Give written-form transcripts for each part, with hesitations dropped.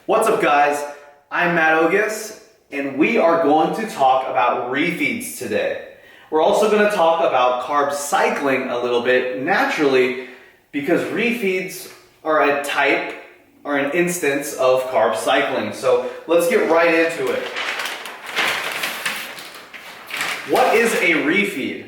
What's up, guys? I'm Matt Ogus, and we are going to talk about refeeds today. We're also going to talk about carb cycling a little bit naturally because refeeds are a type or an instance of carb cycling. So let's get right into it. What is a refeed?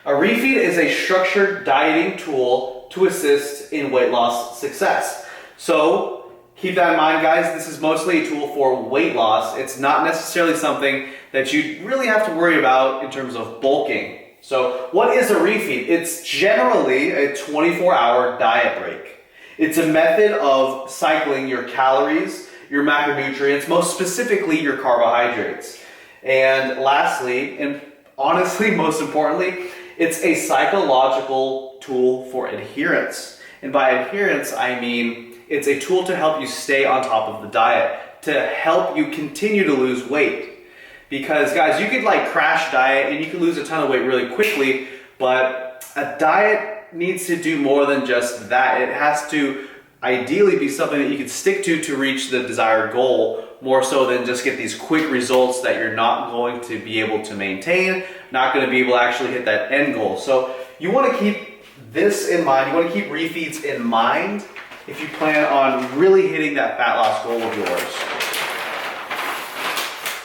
A refeed is a structured dieting tool to assist in weight loss success. So keep that in mind, guys. This is mostly a tool for weight loss. It's not necessarily something that you really have to worry about in terms of bulking. So what is a refeed? It's generally a 24-hour diet break. It's a method of cycling your calories, your macronutrients, most specifically your carbohydrates. And lastly, and honestly, most importantly, it's a psychological tool for adherence. And by adherence, I mean it's a tool to help you stay on top of the diet, to help you continue to lose weight. Because guys, you could crash diet and you can lose a ton of weight really quickly, but a diet needs to do more than just that. It has to ideally be something that you can stick to reach the desired goal, more so than just get these quick results that you're not going to be able to maintain, not going to be able to actually hit that end goal. So you want to keep this in mind. You want to keep refeeds in mind if you plan on really hitting that fat loss goal of yours.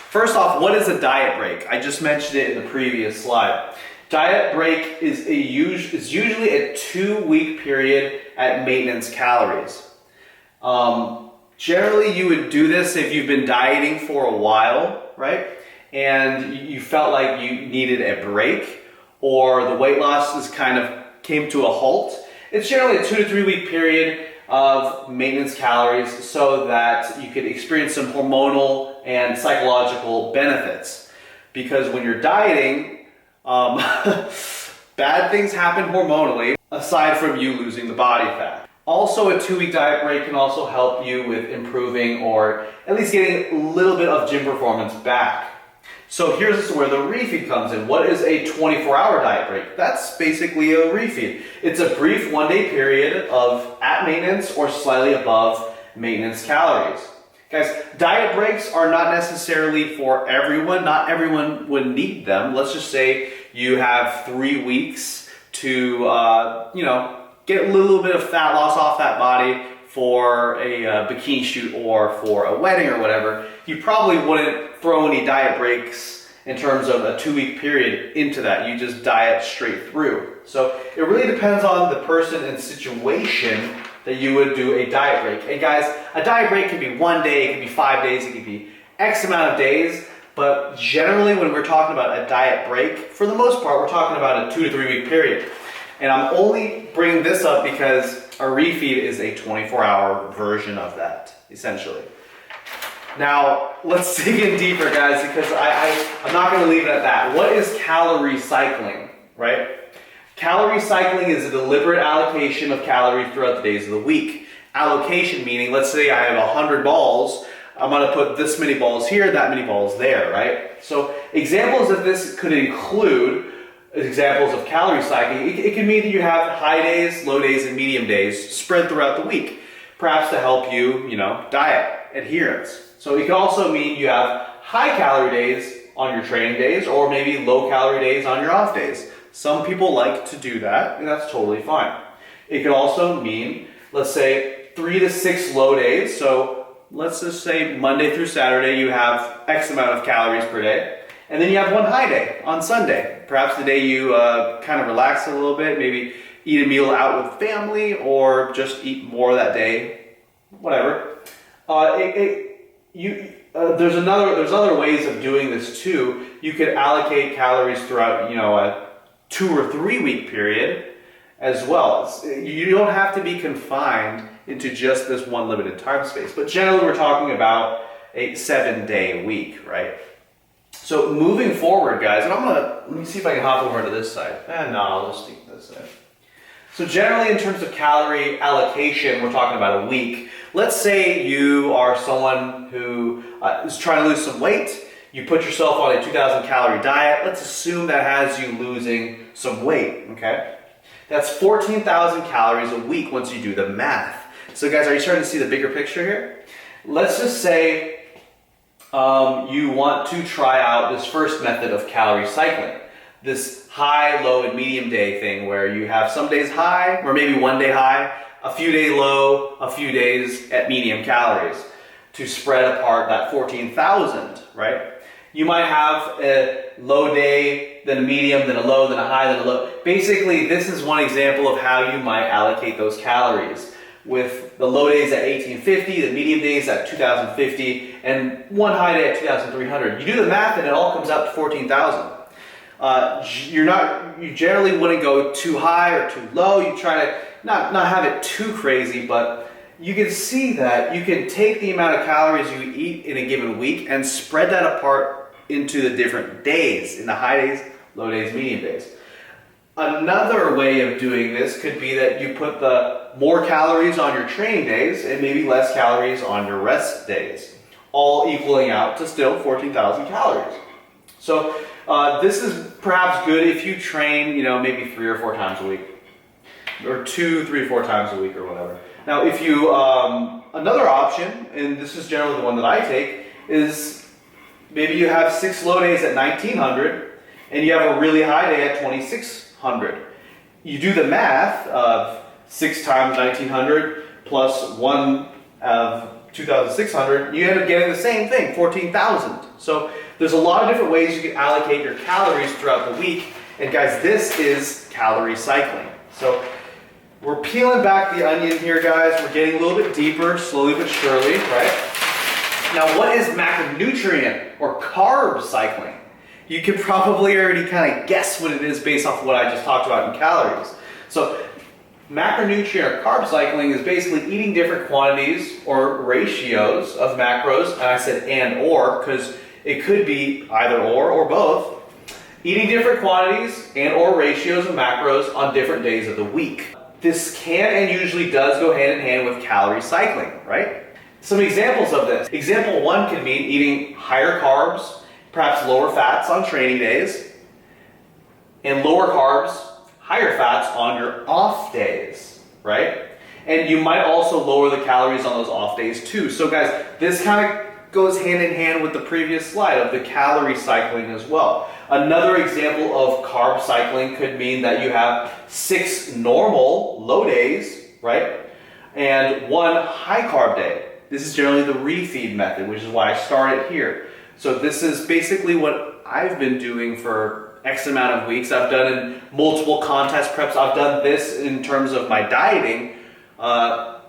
First off, what is a diet break? I just mentioned it in the previous slide. Diet break is usually a 2-week period at maintenance calories. Generally, you would do this if you've been dieting for a while, right? And you felt like you needed a break, or the weight loss came to a halt. It's generally a 2 to 3 week period of maintenance calories so that you could experience some hormonal and psychological benefits. Because when you're dieting, bad things happen hormonally, aside from you losing the body fat. Also, a 2-week diet break can also help you with improving or at least getting a little bit of gym performance back. So here's where the refeed comes in. What is a 24-hour diet break? That's basically a refeed. It's a brief 1-day period of at maintenance or slightly above maintenance calories. Guys, diet breaks are not necessarily for everyone. Not everyone would need them. Let's just say you have 3 weeks to, get a little bit of fat loss off that body for a bikini shoot or for a wedding or whatever. You probably wouldn't throw any diet breaks in terms of a 2-week period into that. You just diet straight through. So it really depends on the person and situation that you would do a diet break. And guys, a diet break can be 1 day, it can be 5 days, it can be X amount of days. But generally when we're talking about a diet break, for the most part, we're talking about a 2 to 3 week period. And I'm only bringing this up because a refeed is a 24-hour version of that, essentially. Now, let's dig in deeper, guys, because I'm not going to leave it at that. What is calorie cycling, right? Calorie cycling is a deliberate allocation of calories throughout the days of the week. Allocation meaning, let's say I have 100 balls, I'm going to put this many balls here, that many balls there, right? So examples of this could include examples of calorie cycling. It can mean that you have high days, low days, and medium days spread throughout the week, perhaps to help you, diet, adherence. So it can also mean you have high calorie days on your training days, or maybe low calorie days on your off days. Some people like to do that, and that's totally fine. It could also mean, let's say, 3 to 6 low days. So let's just say Monday through Saturday you have X amount of calories per day. And then you have one high day on Sunday. Perhaps the day you kind of relax a little bit, maybe eat a meal out with family or just eat more that day, whatever. There's other ways of doing this too. You could allocate calories throughout, a 2 or 3 week period as well. You don't have to be confined into just this one limited time space. But generally we're talking about a 7-day week, right? So moving forward, guys, and let me see if I can hop over to this side. No, I'll just stick this side. So generally in terms of calorie allocation, we're talking about a week. Let's say you are someone who is trying to lose some weight. You put yourself on a 2,000 calorie diet. Let's assume that has you losing some weight, okay? That's 14,000 calories a week once you do the math. So guys, are you starting to see the bigger picture here? Let's just say you want to try out this first method of calorie cycling, this high, low, and medium day thing where you have some days high, or maybe one day high, a few days low, a few days at medium calories to spread apart that 14,000, right? You might have a low day, then a medium, then a low, then a high, then a low. Basically, this is one example of how you might allocate those calories, with the low days at 1850, the medium days at 2050, and one high day at 2300. You do the math and it all comes out to 14,000. You generally wouldn't go too high or too low. You try to not have it too crazy, but you can see that you can take the amount of calories you eat in a given week and spread that apart into the different days, in the high days, low days, medium days. Another way of doing this could be that you put the more calories on your training days and maybe less calories on your rest days, all equaling out to still 14,000 calories. So this is perhaps good if you train, maybe 3 or 4 times a week, or 2, 3, 4 times a week or whatever. Now, if you, another option, and this is generally the one that I take, is maybe you have 6 low days at 1900 and you have a really high day at 2600. You do the math of 6 times 1900 plus 1 of 2600, you end up getting the same thing, 14,000. So there's a lot of different ways you can allocate your calories throughout the week. And guys, this is calorie cycling. So we're peeling back the onion here, guys. We're getting a little bit deeper, slowly but surely, right? Now, what is macronutrient or carb cycling? You can probably already kind of guess what it is based off what I just talked about in calories. So macronutrient or carb cycling is basically eating different quantities or ratios of macros, and I said and or because it could be either or both. Eating different quantities and or ratios of macros on different days of the week. This can and usually does go hand in hand with calorie cycling, right? Some examples of this. Example 1 could mean eating higher carbs, perhaps lower fats on training days, and lower carbs, higher fats on your off days, right? And you might also lower the calories on those off days too. So guys, this kind of goes hand in hand with the previous slide of the calorie cycling as well. Another example of carb cycling could mean that you have 6 normal low days, right? And 1 high carb day. This is generally the refeed method, which is why I started here. So this is basically what I've been doing for X amount of weeks. I've done in multiple contest preps. I've done this in terms of my dieting a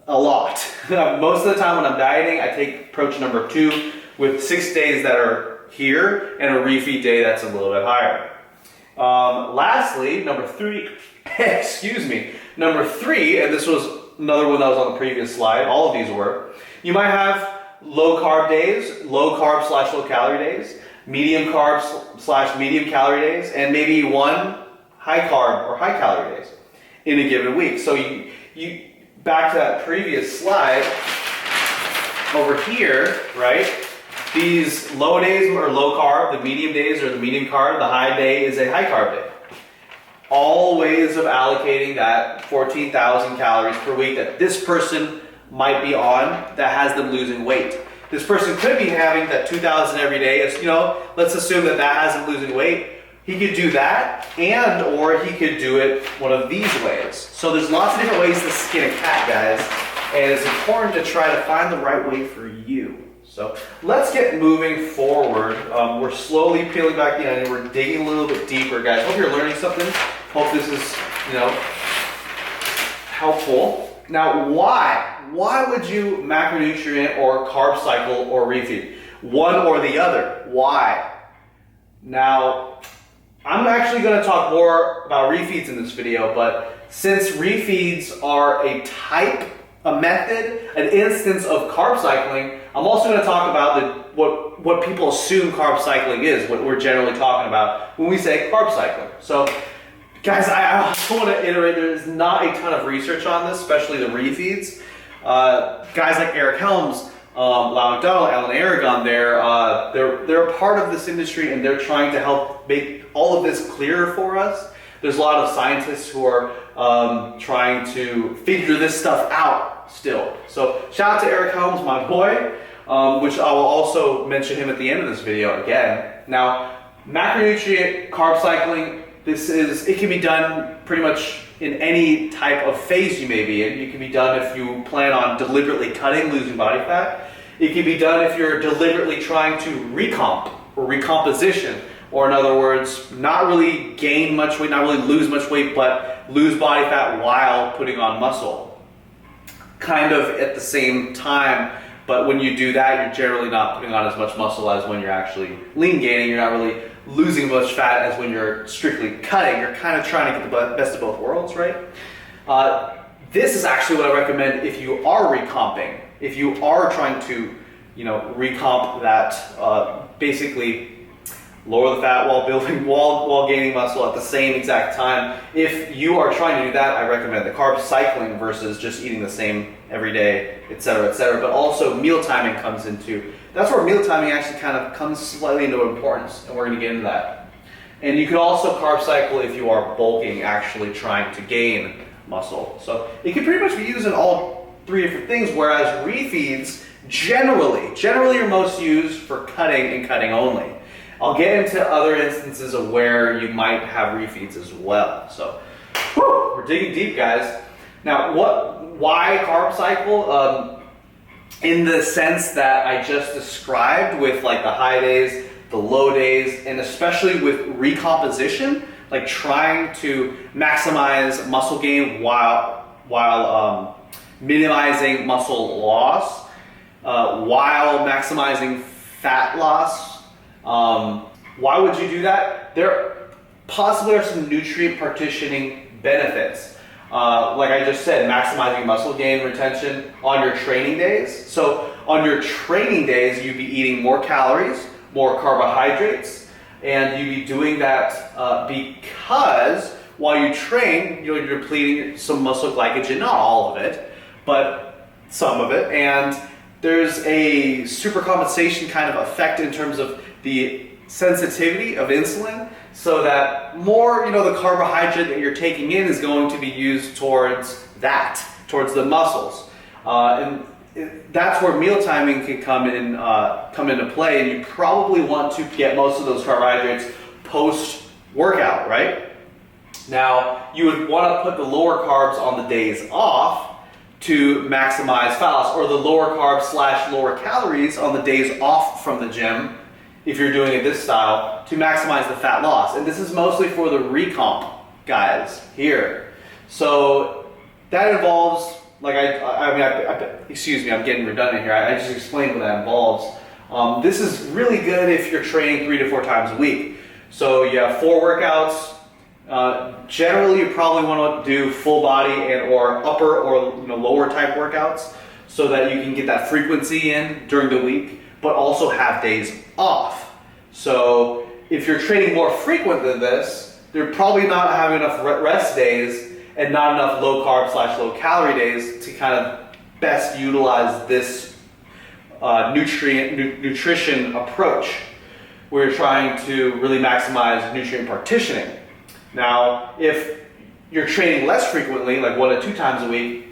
lot. Most of the time when I'm dieting, I take approach number 2 with 6 days that are here and a refeed day that's a little bit higher. Lastly, number 3, excuse me, number 3, and this was another one that was on the previous slide, all of these were, you might have low carb days, low carb / low calorie days, medium carb / medium calorie days, and maybe 1 high carb or high calorie days in a given week. So you back to that previous slide over here, right? These low days are low carb, the medium days are the medium carb, the high day is a high carb day. All ways of allocating that 14,000 calories per week that this person might be on that has them losing weight. This person could be having that 2,000 every day. As, let's assume that has him losing weight. He could do that, and or he could do it one of these ways. So there's lots of different ways to skin a cat, guys, and it's important to try to find the right way for you. So let's get moving forward. We're slowly peeling back the onion. We're digging a little bit deeper, guys. Hope you're learning something. Hope this is, helpful. Now, why? Why would you macronutrient or carb cycle or refeed? One or the other. Why? Now, I'm actually going to talk more about refeeds in this video, but since refeeds are a type, a method, an instance of carb cycling, I'm also going to talk about what people assume carb cycling is, what we're generally talking about when we say carb cycling. So, guys, I also want to iterate, there's not a ton of research on this, especially the refeeds. Guys like Eric Helms, Lau McDonald, Alan Aragon, they're a part of this industry, and they're trying to help make all of this clearer for us. There's a lot of scientists who are trying to figure this stuff out still. So shout out to Eric Helms, my boy, which I will also mention him at the end of this video again. Now, macronutrient carb cycling, it can be done pretty much in any type of phase you may be in. It can be done if you plan on deliberately cutting, losing body fat. It can be done if you're deliberately trying to recomp or recomposition, or in other words, not really gain much weight, not really lose much weight, but lose body fat while putting on muscle. Kind of at the same time, but when you do that, you're generally not putting on as much muscle as when you're actually lean gaining. You're not really losing as much fat as when you're strictly cutting. You're kind of trying to get the best of both worlds, right? This is actually what I recommend if you are recomping. If you are trying to, recomp that, basically lower the fat while building, while gaining muscle at the same exact time. If you are trying to do that, I recommend the carb cycling versus just eating the same every day, etc., etc. But also meal timing comes into, that's where meal timing actually kind of comes slightly into importance, and we're going to get into that. And you can also carb cycle if you are bulking, actually trying to gain muscle. So it can pretty much be used in all three different things, whereas refeeds generally are most used for cutting and cutting only. I'll get into other instances of where you might have refeeds as well. So we're digging deep, guys. Now, why carb cycle? In the sense that I just described, with like the high days, the low days, and especially with recomposition, like trying to maximize muscle gain while minimizing muscle loss, while maximizing fat loss. Why would you do that? There possibly are some nutrient partitioning benefits. Like I just said, maximizing muscle gain retention on your training days. So on your training days, you'd be eating more calories, more carbohydrates, and you'd be doing that because while you train, you're depleting some muscle glycogen, not all of it, but some of it, and there's a supercompensation kind of effect in terms of the sensitivity of insulin, so that more, the carbohydrate that you're taking in is going to be used towards the muscles. And that's where meal timing can come into play, and you probably want to get most of those carbohydrates post-workout, right? Now, you would want to put the lower carbs on the days off to maximize fat loss, or the lower carbs / lower calories on the days off from the gym, if you're doing it this style, to maximize the fat loss. And this is mostly for the recomp guys here. So that involves, like excuse me, I'm getting redundant here. I just explained what that involves. This is really good if you're training 3 to 4 times a week. So you have 4 workouts. Generally, you probably want to do full body and or upper or lower type workouts, so that you can get that frequency in during the week, but also have days off. So if you're training more frequent than this, you're probably not having enough rest days and not enough low carb / low calorie days to kind of best utilize this nutrition approach. We're trying to really maximize nutrient partitioning. Now, if you're training less frequently, like 1 to 2 times a week,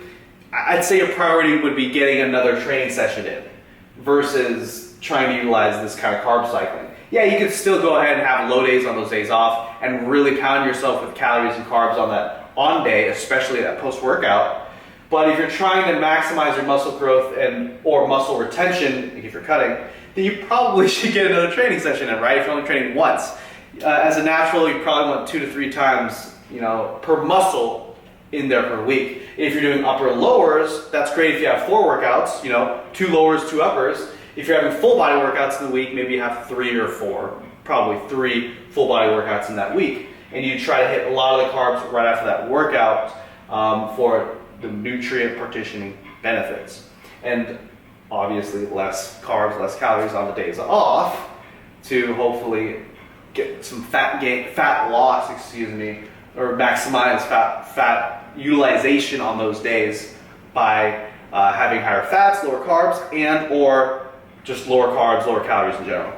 I'd say your priority would be getting another training session in versus trying to utilize this kind of carb cycling. Yeah, you could still go ahead and have low days on those days off and really pound yourself with calories and carbs on that on day, especially that post-workout. But if you're trying to maximize your muscle growth or muscle retention, like if you're cutting, then you probably should get another training session in, right? If you're only training once. As a natural, you probably want 2 to 3 times, per muscle in there per week. If you're doing upper lowers, that's great if you have 4 workouts, 2 lowers, 2 uppers. If you're having full body workouts in the week, maybe you have 3 or 4, probably 3 full body workouts in that week. And you try to hit a lot of the carbs right after that workout for the nutrient partitioning benefits. And obviously less carbs, less calories on the days off to hopefully get some fat loss, or maximize fat utilization on those days by having higher fats, lower carbs, and or just lower carbs, lower calories in general.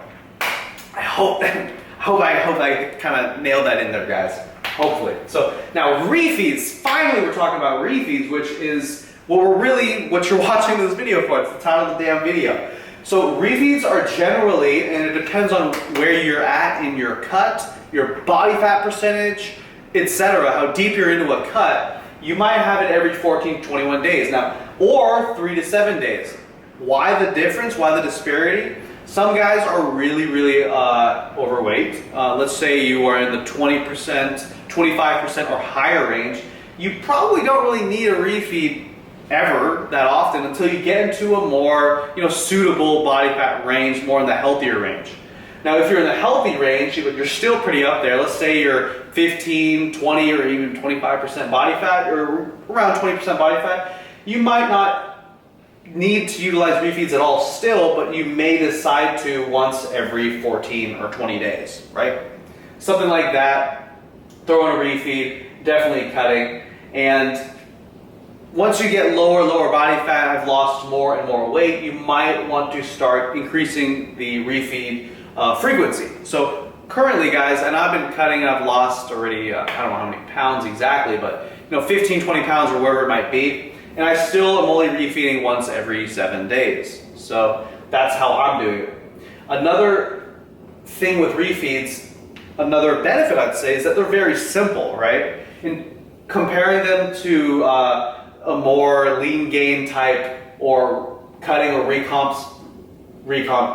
I hope I kind of nailed that in there, guys. Hopefully. So now refeeds. Finally, we're talking about refeeds, which is what you're watching this video for. It's the title of the damn video. So refeeds are generally, and it depends on where you're at in your cut, your body fat percentage, etc., how deep you're into a cut, you might have it every 14 to 21 days. Now, or 3 to 7 days. Why the difference? Why the disparity? Some guys are really overweight. Let's say you are in the 20%, 25% or higher range. You probably don't really need a refeed ever that often until you get into a more suitable body fat range, more in the healthier range. Now if you're in the healthy range, but you're still pretty up there, let's say you're 15, 20 or even 25% body fat, or around 20% body fat, you might not need to utilize refeeds at all still, but you may decide to once every 14 or 20 days, right? Something like that, throw in a refeed, definitely cutting. And once you get lower body fat, have lost more and more weight, you might want to start increasing the refeed frequency. So currently, guys, and I've been cutting, I've lost already, I don't know how many pounds exactly, but 15, 20 pounds or wherever it might be, and I still am only refeeding once every 7 days. So that's how I'm doing it. Another thing with refeeds, another benefit I'd say, is that they're very simple, right? In comparing them to a more lean gain type or cutting or recomp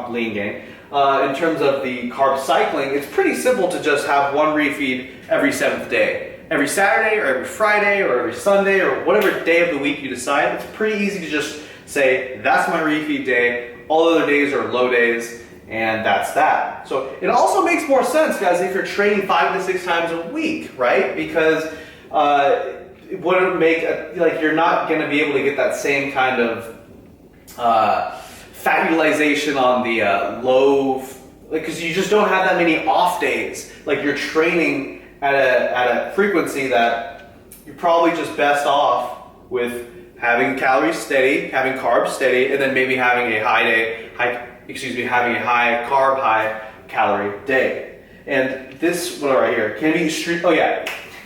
lean gain, in terms of the carb cycling, it's pretty simple to just have one refeed every 7th day. Every Saturday or every Friday or every Sunday or whatever day of the week you decide, it's pretty easy to just say, that's my refeed day, all other days are low days, and that's that. So it also makes more sense, guys, if you're training 5 to 6 times a week, right? Because it wouldn't make, you're not gonna be able to get that same kind of fat utilization on the low, because you just don't have that many off days. Like you're training at a frequency that you're probably just best off with having calories steady, having carbs steady, and then maybe having a having a high carb, high calorie day. And this one right here can be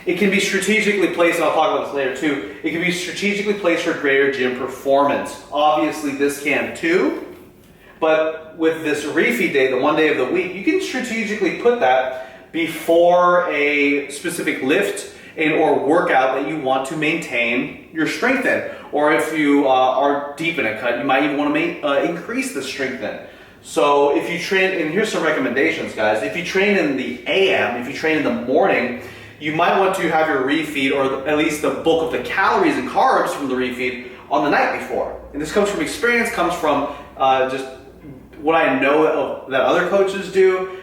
it can be strategically placed, and I'll talk about this later too. It can be strategically placed for greater gym performance. Obviously this can too, but with this refeed day, the one day of the week, you can strategically put that before a specific lift and or workout that you want to maintain your strength in. Or if you are deep in a cut, you might even want to increase the strength in. So if you train, and here's some recommendations, guys. If you train in the AM, if you train in the morning, you might want to have your refeed, or at least the bulk of the calories and carbs from the refeed, on the night before. And this comes from experience, comes from just what I know that other coaches do.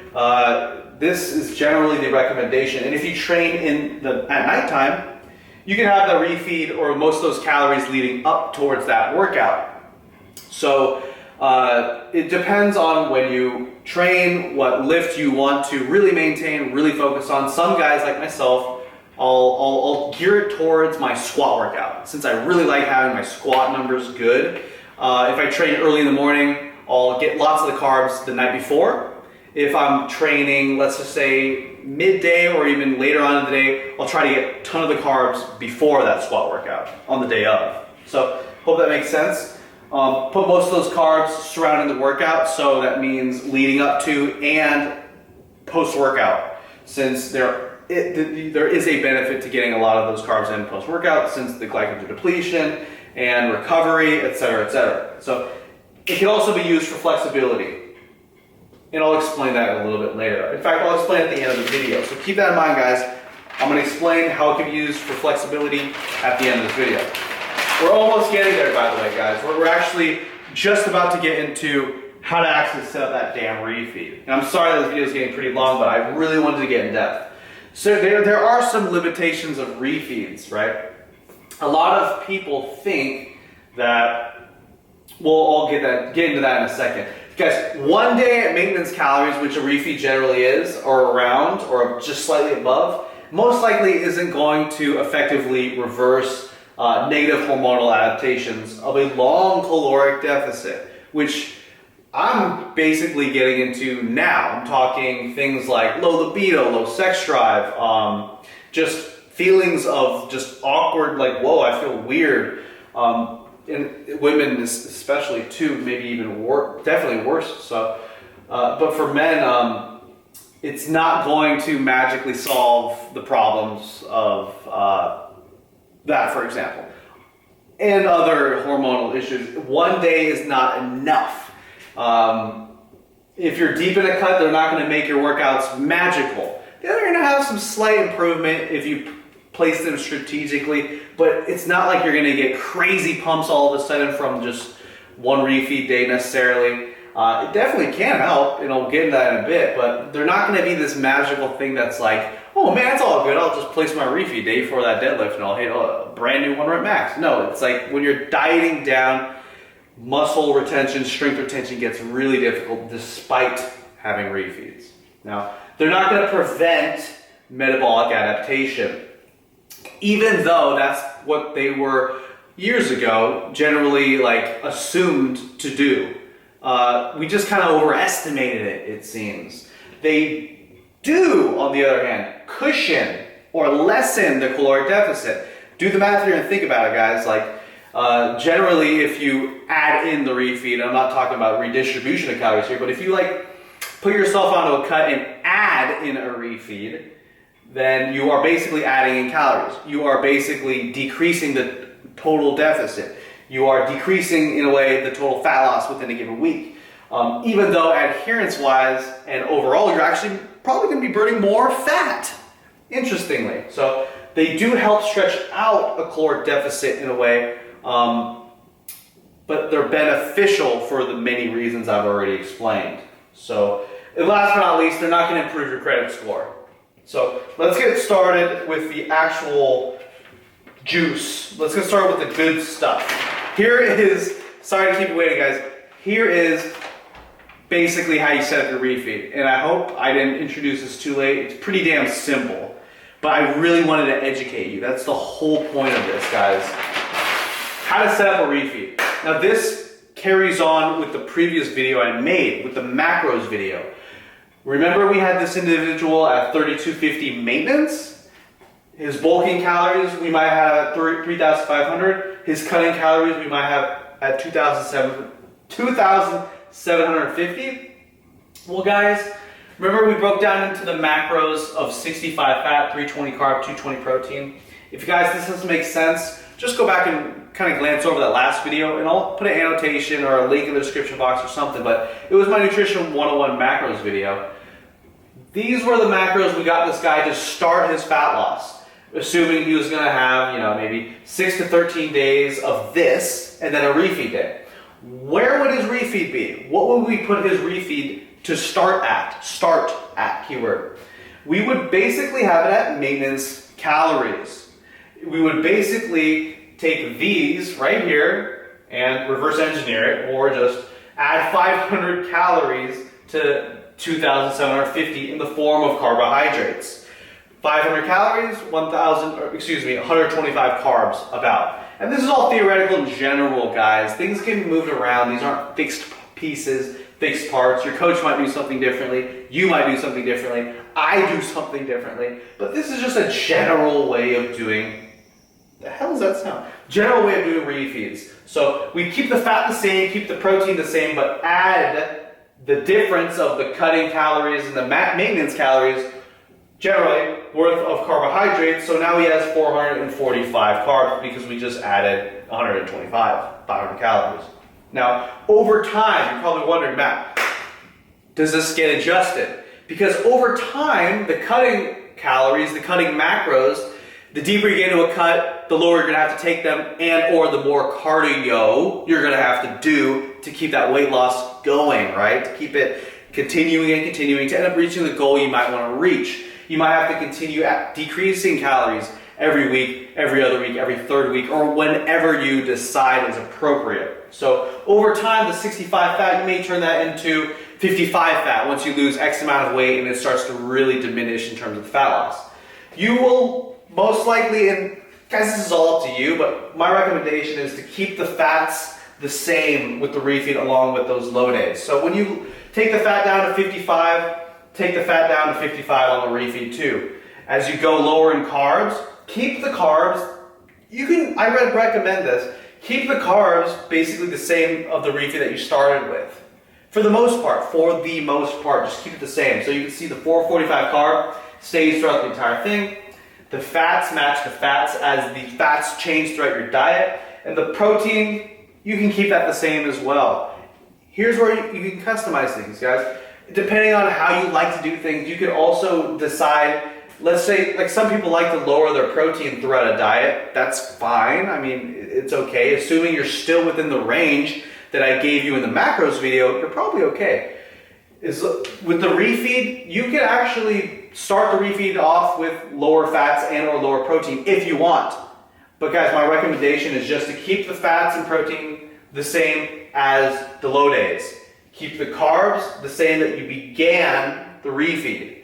This is generally the recommendation. And if you train at nighttime, you can have the refeed or most of those calories leading up towards that workout. So it depends on when you train, what lift you want to really maintain, really focus on. Some guys like myself, I'll gear it towards my squat workout, since I really like having my squat numbers good. If I train early in the morning, I'll get lots of the carbs the night before. If I'm training, let's just say midday or even later on in the day, I'll try to get a ton of the carbs before that squat workout on the day of. So hope that makes sense. Put most of those carbs surrounding the workout, so that means leading up to and post-workout, since there is a benefit to getting a lot of those carbs in post-workout, since the glycogen depletion and recovery, etc., etc. So it can also be used for flexibility. And I'll explain that a little bit later. In fact, I'll explain at the end of the video. So keep that in mind, guys. I'm going to explain how it can be used for flexibility at the end of this video. We're almost getting there, by the way, guys. We're actually just about to get into how to actually set up that damn refeed. And I'm sorry this video is getting pretty long, but I really wanted to get in depth. So there are some limitations of refeeds, right? A lot of people think that, well, I'll get into that in a second. Guys, 1 day at maintenance calories, which a refeed generally is, or around, or just slightly above, most likely isn't going to effectively reverse negative hormonal adaptations of a long caloric deficit, which I'm basically getting into now. I'm talking things like low libido, low sex drive, just feelings of just awkward, like, whoa, I feel weird, And women especially too, maybe even definitely worse. So, but for men, it's not going to magically solve the problems of that, for example, and other hormonal issues. One day is not enough. If you're deep in a cut, they're not going to make your workouts magical. They're going to have some slight improvement if you place them strategically, but it's not like you're going to get crazy pumps all of a sudden from just one refeed day necessarily. It definitely can help, and I'll get into that in a bit, but they're not going to be this magical thing that's like, oh man, it's all good, I'll just place my refeed day before that deadlift and I'll hit a brand new 1 rep max. No, it's like when you're dieting down, muscle retention, strength retention gets really difficult despite having refeeds. Now, they're not going to prevent metabolic adaptation, even though that's what they were years ago generally like assumed to do. We just kind of overestimated it, it seems. They do, on the other hand, cushion or lessen the caloric deficit. Do the math here and think about it, guys. Like, generally, if you add in the refeed, I'm not talking about redistribution of calories here, but if you like put yourself onto a cut and add in a refeed, then you are basically adding in calories. You are basically decreasing the total deficit. You are decreasing, in a way, the total fat loss within a given week. Even though adherence-wise and overall, you're actually probably going to be burning more fat, interestingly. So they do help stretch out a caloric deficit in a way, but they're beneficial for the many reasons I've already explained. So, and last but not least, they're not going to improve your credit score. So let's get started with the actual juice. Let's get started with the good stuff. Here is, sorry to keep you waiting, guys. Here is basically how you set up your refeed. And I hope I didn't introduce this too late. It's pretty damn simple, but I really wanted to educate you. That's the whole point of this, guys. How to set up a refeed. Now this carries on with the previous video I made, with the macros video. Remember we had this individual at 3250 maintenance? His bulking calories we might have at 3,500. His cutting calories we might have at 2,750. Well guys, remember we broke down into the macros of 65 fat, 320 carb, 220 protein. If you guys, this doesn't make sense, just go back and kind of glance over that last video and I'll put an annotation or a link in the description box or something, but it was my Nutrition 101 macros video. These were the macros we got this guy to start his fat loss, assuming he was gonna have, you know, maybe 6 to 13 days of this and then a refeed day. Where would his refeed be? What would we put his refeed to start at? Start at, keyword. We would basically have it at maintenance calories. We would basically take these right here and reverse engineer it, or just add 500 calories to 2,750 in the form of carbohydrates. 500 calories, 125 carbs about. And this is all theoretical in general, guys. Things can be moved around. These aren't fixed pieces, fixed parts. Your coach might do something differently. You might do something differently. I do something differently. But this is just a general way of doing, the hell does that sound? General way of doing refeeds. So we keep the fat the same, keep the protein the same, but add the difference of the cutting calories and the maintenance calories, generally worth of carbohydrates. So now he has 445 carbs because we just added 500 calories. Now, over time, you're probably wondering, Matt, does this get adjusted? Because over time, the cutting calories, the cutting macros, the deeper you get into a cut, the lower you're gonna have to take them, and or the more cardio you're gonna have to do to keep that weight loss going, right? To keep it continuing and continuing to end up reaching the goal you might wanna reach. You might have to continue decreasing calories every week, every other week, every third week, or whenever you decide is appropriate. So over time, the 65 fat, you may turn that into 55 fat once you lose X amount of weight and it starts to really diminish in terms of fat loss. You will most likely, and guys, this is all up to you, but my recommendation is to keep the fats the same with the refeed along with those low days. So when you take the fat down to 55, take the fat down to 55 on the refeed too. As you go lower in carbs, keep the carbs. You can, I recommend this, Keep the carbs basically the same of the refeed that you started with. For the most part, just keep it the same. So you can see the 445 carb stays throughout the entire thing. The fats match the fats as the fats change throughout your diet. And the protein, you can keep that the same as well. Here's where you can customize things, guys. Depending on how you like to do things, you can also decide, let's say, like some people like to lower their protein throughout a diet. That's fine. I mean, it's okay. Assuming you're still within the range that I gave you in the macros video, you're probably okay. With the refeed, you can actually start the refeed off with lower fats and or lower protein if you want. But guys, my recommendation is just to keep the fats and protein the same as the low days. Keep the carbs the same that you began the refeed.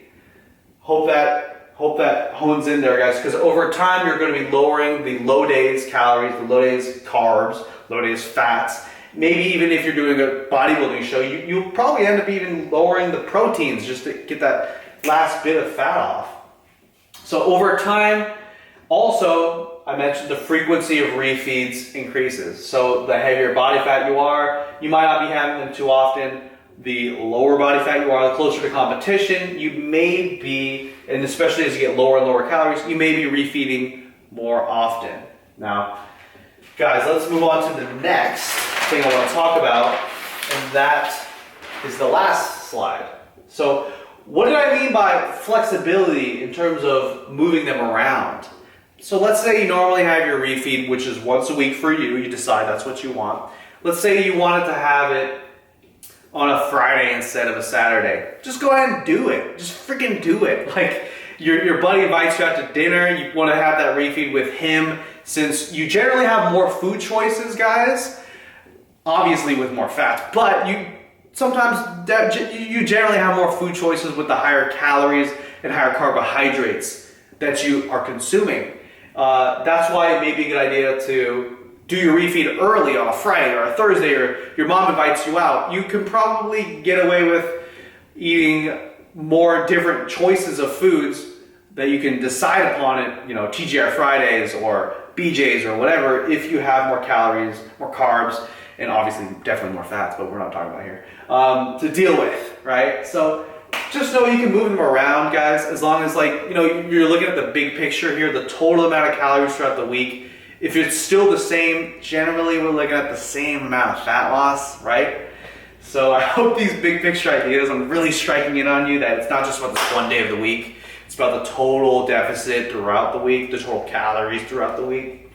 Hope that hones in there, guys, because over time you're going to be lowering the low days calories, the low days carbs, low days fats. Maybe even if you're doing a bodybuilding show, you'll probably end up even lowering the proteins just to get that last bit of fat off. So over time, also, I mentioned the frequency of refeeds increases. So the heavier body fat you are, you might not be having them too often. The lower body fat you are, the closer to competition, you may be, and especially as you get lower and lower calories, you may be refeeding more often. Now, guys, let's move on to the next thing I want to talk about, and that is the last slide. So what did I mean by flexibility in terms of moving them around? So let's say you normally have your refeed, which is once a week for you. You decide that's what you want. Let's say you wanted to have it on a Friday instead of a Saturday. Just go ahead and do it. Just freaking do it. Like your buddy invites you out to dinner, you want to have that refeed with him. Since you generally have more food choices, guys, obviously with more fats, but you generally have more food choices with the higher calories and higher carbohydrates that you are consuming. That's why it may be a good idea to do your refeed early on a Friday or a Thursday, or your mom invites you out. You can probably get away with eating more different choices of foods that you can decide upon it, TGI Fridays or BJ's or whatever, if you have more calories, more carbs, and obviously definitely more fats, but we're not talking about here, to deal with, right? So just know you can move them around, guys, as long as you're looking at the big picture here, the total amount of calories throughout the week. If it's still the same, generally we're looking at the same amount of fat loss, right? So I hope these big picture ideas, I'm really striking in on you that it's not just about this one day of the week. It's about the total deficit throughout the week, the total calories throughout the week.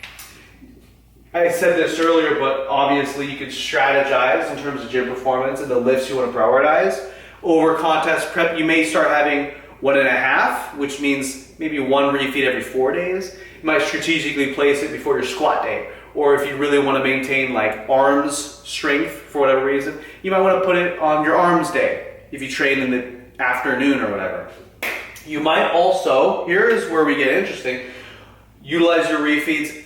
I said this earlier, but obviously you could strategize in terms of gym performance and the lifts you want to prioritize. Over contest prep, you may start having 1.5, which means maybe one refeed every 4 days. You might strategically place it before your squat day. Or if you really want to maintain like arms strength for whatever reason, you might want to put it on your arms day if you train in the afternoon or whatever. You might also, here's where we get interesting, utilize your refeeds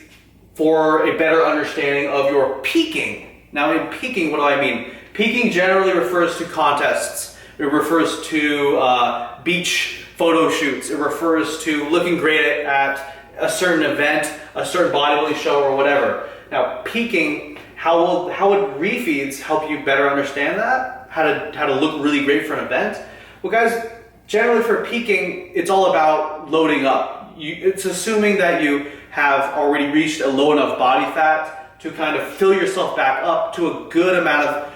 for a better understanding of your peaking. Now in peaking, what do I mean? Peaking generally refers to contests. It refers to beach photo shoots. It refers to looking great at a certain event, a certain bodybuilding show or whatever. Now peaking, how would refeeds help you better understand that? How to look really great for an event? Well guys, generally for peaking, it's all about loading up. It's assuming that you have already reached a low enough body fat to kind of fill yourself back up to a good amount of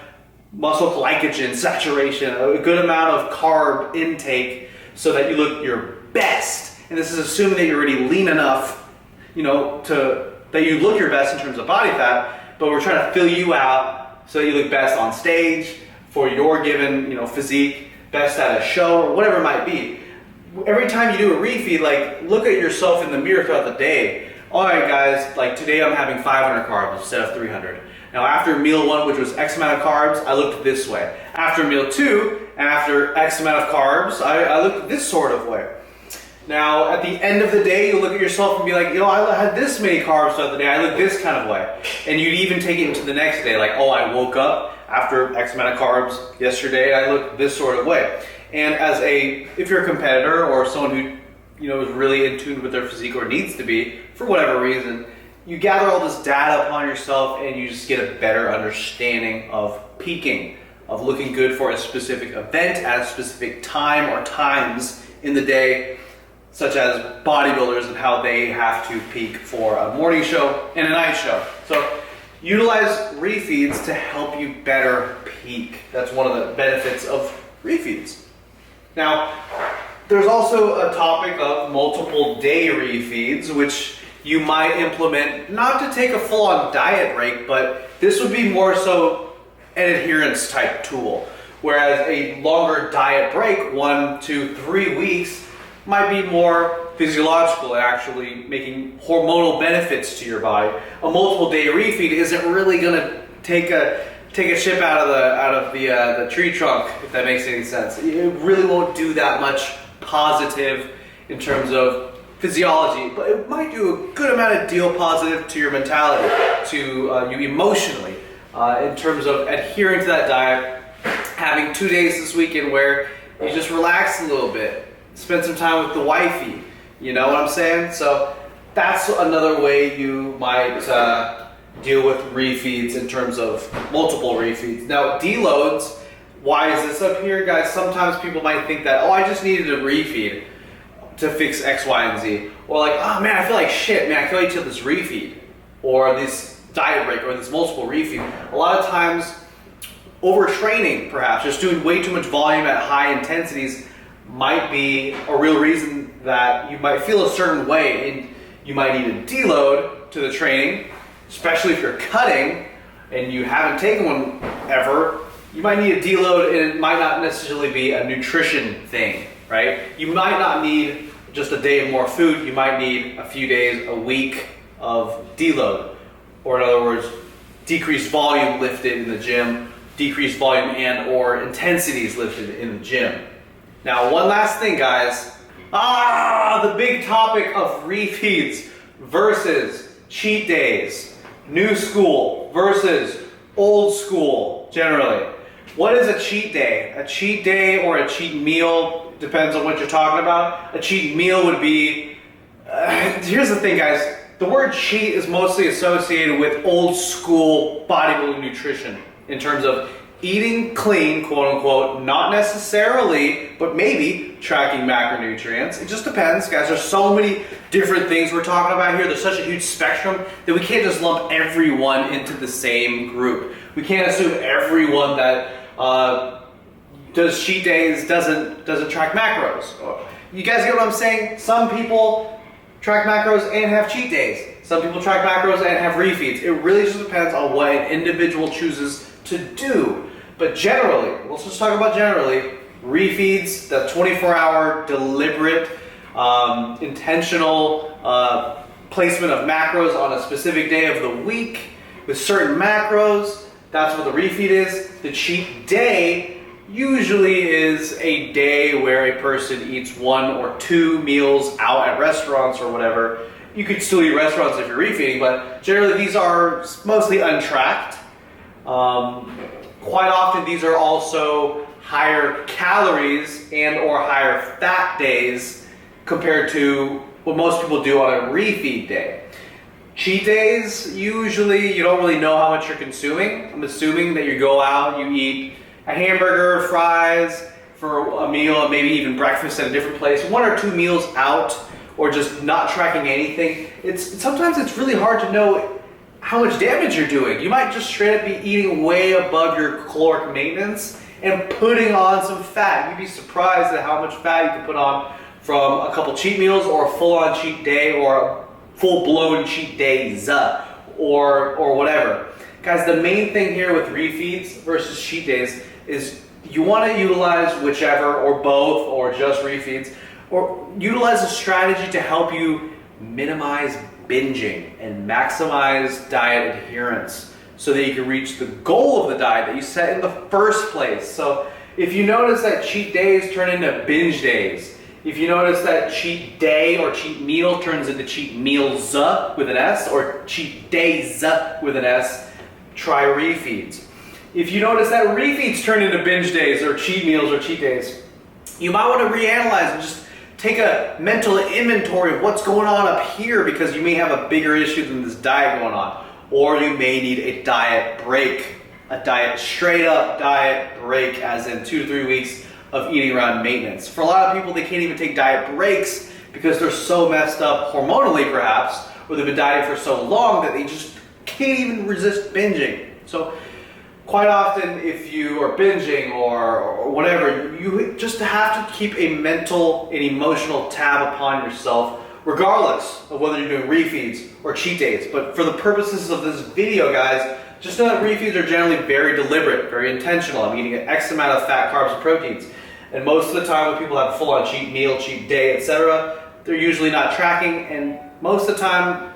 muscle glycogen saturation, a good amount of carb intake so that you look your best. And this is assuming that you're already lean enough, that you look your best in terms of body fat, but we're trying to fill you out so that you look best on stage for your given, physique, best at a show or whatever it might be. Every time you do a refeed, look at yourself in the mirror throughout the day. All right, guys, today I'm having 500 carbs instead of 300. Now after meal 1, which was X amount of carbs, I looked this way. After meal 2, after X amount of carbs, I looked this sort of way. Now at the end of the day, you look at yourself and be like, I had this many carbs throughout the day, I look this kind of way. And you'd even take it into the next day, I woke up after X amount of carbs yesterday, I look this sort of way. And if you're a competitor or someone who is really in tune with their physique or needs to be for whatever reason, you gather all this data upon yourself and you just get a better understanding of peaking, of looking good for a specific event at a specific time or times in the day, such as bodybuilders and how they have to peak for a morning show and a night show. So utilize Refeeds to help you better peak. That's one of the benefits of Refeeds. Now, there's also a topic of multiple day Refeeds, which you might implement not to take a full-on diet break, but this would be more so an adherence type tool. Whereas a longer diet break, 1 to 3 weeks, might be more physiological and actually making hormonal benefits to your body. A multiple day refeed isn't really gonna take a chip out of the tree trunk, if that makes any sense. It really won't do that much positive in terms of physiology, but it might do a good amount of deal positive to your mentality, to you emotionally, in terms of adhering to that diet, having 2 days this weekend where you just relax a little bit, spend some time with the wifey, you know what I'm saying? So that's another way you might deal with refeeds in terms of multiple refeeds. Now, deloads, why is this up here? Guys, sometimes people might think that, oh, I just needed a refeed to fix X, Y, and Z. Or like, oh man, I feel like shit, man, I can't wait till this refeed, or this diet break, or this multiple refeed. A lot of times, overtraining perhaps, just doing way too much volume at high intensities might be a real reason that you might feel a certain way, and you might need a deload to the training, especially if you're cutting and you haven't taken one ever. You might need a deload, and it might not necessarily be a nutrition thing, right? You might not need just a day of more food. You might need a few days, a week of deload, or in other words, decreased volume lifted in the gym, decreased volume and or intensities lifted in the gym. Now, one last thing, guys. The big topic of refeeds versus cheat days, new school versus old school generally. What is a cheat day? A cheat day or a cheat meal, depends on what you're talking about. A cheat meal would be, here's the thing, guys. The word cheat is mostly associated with old school bodybuilding nutrition in terms of eating clean, quote unquote, not necessarily, but maybe tracking macronutrients. It just depends, guys. There's so many different things we're talking about here. There's such a huge spectrum that we can't just lump everyone into the same group. We can't assume everyone that does cheat days doesn't track macros. You guys get what I'm saying? Some people track macros and have cheat days. Some people track macros and have refeeds. It really just depends on what an individual chooses to do. But generally, let's just talk about generally, refeeds, the 24-hour deliberate, intentional placement of macros on a specific day of the week with certain macros, that's what the refeed is. The cheat day usually is a day where a person eats 1 or 2 meals out at restaurants or whatever. You could still eat restaurants if you're refeeding, but generally these are mostly untracked. Quite often these are also higher calories and or higher fat days compared to what most people do on a refeed day. Cheat days, usually you don't really know how much you're consuming. I'm assuming that you go out, you eat a hamburger, fries for a meal, maybe even breakfast at a different place, 1 or 2 meals out, or just not tracking anything. Sometimes it's really hard to know how much damage you're doing. You might just straight up be eating way above your caloric maintenance and putting on some fat. You'd be surprised at how much fat you can put on from a couple cheat meals or a full-on cheat day or a full-blown cheat days or whatever. Guys, the main thing here with refeeds versus cheat days is you want to utilize whichever or both or just refeeds, or utilize a strategy to help you minimize binging and maximize diet adherence so that you can reach the goal of the diet that you set in the first place. So if you notice that cheat days turn into binge days, if you notice that cheat day or cheat meal turns into cheat meals with an S or cheat days with an S, try refeeds. If you notice that refeeds turn into binge days or cheat meals or cheat days, you might want to reanalyze and just take a mental inventory of what's going on up here, because you may have a bigger issue than this diet going on. Or you may need a diet break, a straight up diet break, as in 2 to 3 weeks of eating around maintenance. For a lot of people, they can't even take diet breaks because they're so messed up hormonally perhaps, or they've been dieting for so long that they just can't even resist binging. So quite often, if you are binging or whatever, you just have to keep a mental and emotional tab upon yourself, regardless of whether you're doing refeeds or cheat days. But for the purposes of this video, guys, just know that refeeds are generally very deliberate, very intentional. I'm eating an X amount of fat, carbs, and proteins. And most of the time when people have a full-on cheat meal, cheat day, etc., they're usually not tracking, and most of the time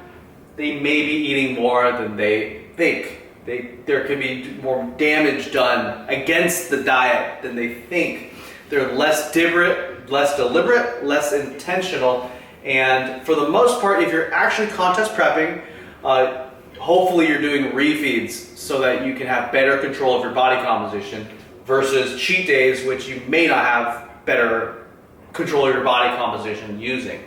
they may be eating more than they think. There could be more damage done against the diet than they think. They're less deliberate, less intentional, and for the most part, if you're actually contest prepping, hopefully you're doing refeeds so that you can have better control of your body composition versus cheat days, which you may not have better control of your body composition using.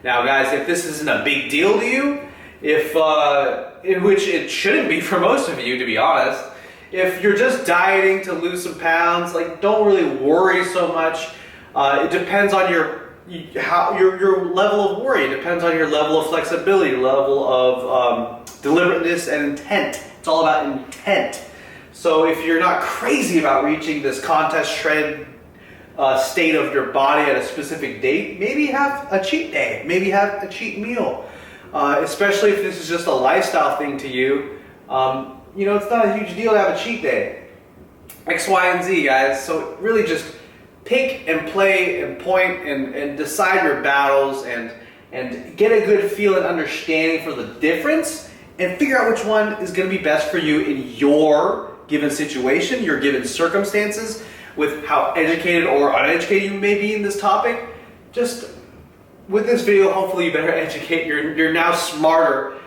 Now guys, if this isn't a big deal to you, in which it shouldn't be for most of you, to be honest, if you're just dieting to lose some pounds, like, don't really worry so much. It depends on your level of worry. It depends on your level of flexibility, level of deliberateness and intent. It's all about intent. So if you're not crazy about reaching this contest shred state of your body at a specific date, maybe have a cheat day, maybe have a cheat meal. Especially if this is just a lifestyle thing to you, you know, it's not a huge deal to have a cheat day. X, Y, and Z, guys. So really just pick and play and point and decide your battles and get a good feel and understanding for the difference and figure out which one is going to be best for you in your given situation, your given circumstances, with how educated or uneducated you may be in this topic. Just with this video, hopefully you better educate. You're now smarter,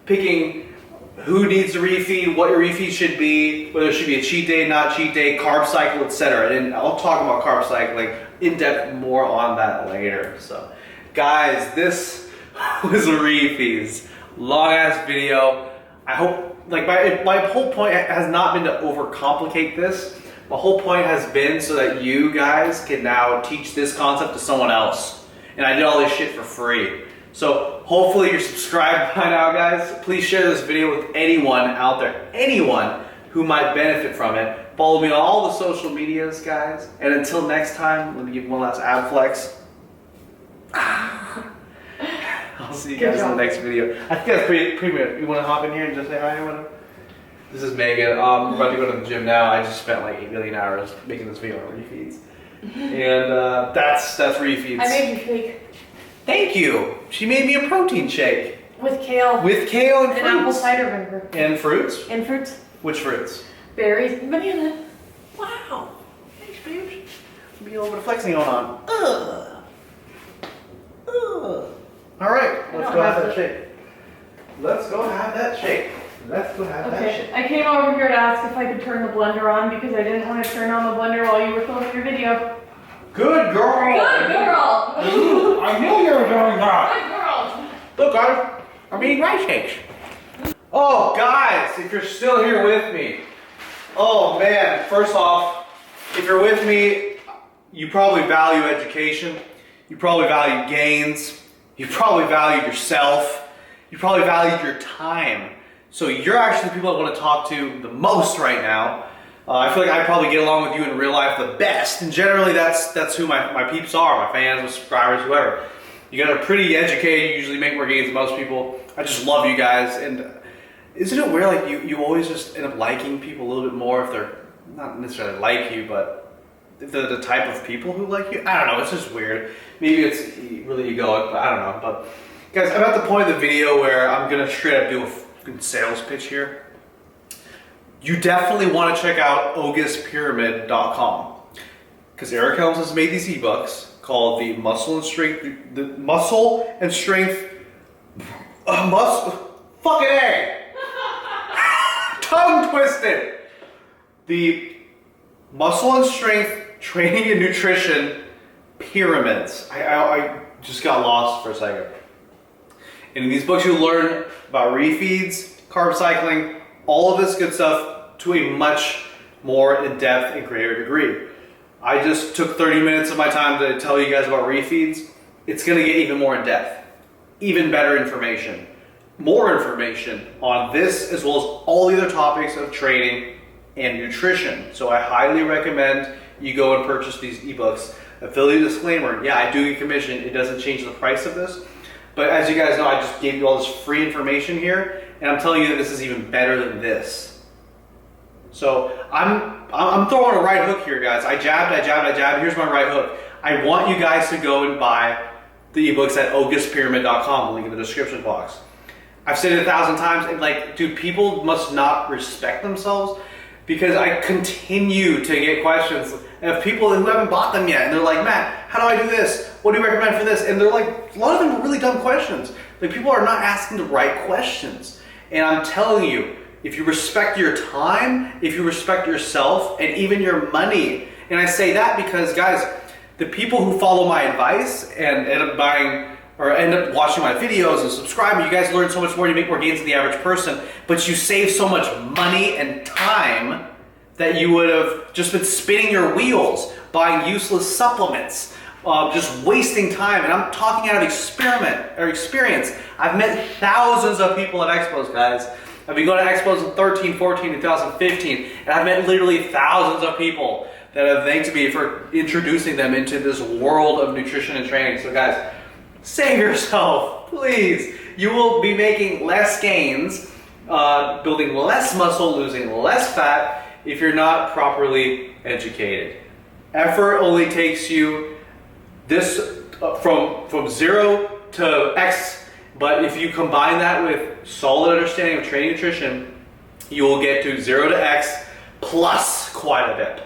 picking who needs to refeed, what your refeed should be, whether it should be a cheat day, not cheat day, carb cycle, etc. And I'll talk about carb cycling in depth more on that later. So guys, this was Refeeds. Long ass video. I hope, like, my whole point has not been to overcomplicate this. My whole point has been so that you guys can now teach this concept to someone else. And I did all this shit for free. So hopefully you're subscribed by now, guys. Please share this video with anyone out there, anyone who might benefit from it. Follow me on all the social medias, guys. And until next time, let me give one last ab flex. I'll see you guys in the next video. I think that's pretty good. You want to hop in here and just say hi or whatever? This is Megan. We're about to go to the gym now. I just spent like 8 million hours making this video on Refeeds. And that's Refeeds. I made you shake. Thank you. She made me a protein shake. With kale. With kale and fruits. And apple cider vinegar. And fruits? And fruits. Which fruits? Berries and banana. Wow. Thanks, babes. Be a little bit of flexing going on. All right, let's go have that shake. Let's go have that shake. Let's go have that shake. I came over here to ask if I could turn the blender on because I didn't want to turn on the blender while you were filming your video. Good girl. Good girl. I knew you were doing that. Good girl. Look, guys, I'm eating rice cakes. Oh, guys, if you're still here with me, oh man, first off, if you're with me, you probably value education. You probably value gains. You probably value yourself. You probably valued your time. So you're actually the people I want to talk to the most right now. I feel like I probably get along with you in real life the best, and generally that's who my peeps are, my fans, my subscribers, whoever. You guys are pretty educated, you usually make more gains than most people. I just love you guys, and isn't it weird, like you always just end up liking people a little bit more if they're not necessarily like you, but if they're the type of people who like you? I don't know, it's just weird. Maybe it's really egoic, but I don't know. But guys, I'm at the point of the video where I'm gonna straight up do a sales pitch here. You definitely want to check out Oguspyramid.com because Eric Helms has made these ebooks called the Muscle and Strength fucking A. Tongue twisted. The Muscle and Strength Training and Nutrition pyramids. I just got lost for a second. And in these books, you learn about refeeds, carb cycling, all of this good stuff to a much more in-depth and greater degree. I just took 30 minutes of my time to tell you guys about refeeds. It's going to get even more in-depth, even better information, more information on this as well as all the other topics of training and nutrition. So I highly recommend you go and purchase these ebooks. Affiliate disclaimer, yeah, I do get commission. It doesn't change the price of this. But as you guys know, I just gave you all this free information here, and I'm telling you that this is even better than this. So I'm throwing a right hook here, guys. I jabbed. Here's my right hook. I want you guys to go and buy the ebooks at Oguspyramid.com, link in the description box. I've said it 1,000 times, and like, dude, people must not respect themselves because I continue to get questions of people who haven't bought them yet, and they're like, Matt, how do I do this? What do you recommend for this? And they're like, a lot of them are really dumb questions. Like, people are not asking the right questions. And I'm telling you, if you respect your time, if you respect yourself, and even your money, and I say that because, guys, the people who follow my advice and end up buying or end up watching my videos and subscribing, you guys learn so much more, you make more gains than the average person, but you save so much money and time that you would have just been spinning your wheels, buying useless supplements, just wasting time. And I'm talking out of experience. I've met thousands of people at expos, guys. I've been going to expos in 13, 14, 2015, and I've met literally thousands of people that have thanked me for introducing them into this world of nutrition and training. So guys, save yourself, please. You will be making less gains, building less muscle, losing less fat if you're not properly educated. Effort only takes you this from 0 to X, but if you combine that with solid understanding of training nutrition, you will get to 0 to X plus quite a bit,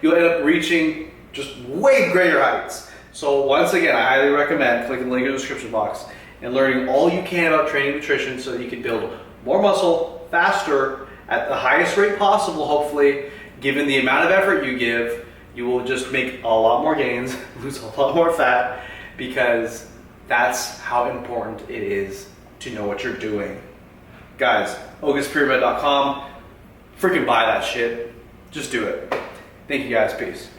You'll end up reaching just way greater heights. So once again, I highly recommend clicking the link in the description box and learning all you can about training nutrition so that you can build more muscle faster at the highest rate possible. Hopefully, given the amount of effort you give, you will just make a lot more gains, lose a lot more fat, because that's how important it is to know what you're doing. Guys, Oguspyramid.com, freaking buy that shit. Just do it. Thank you guys, peace.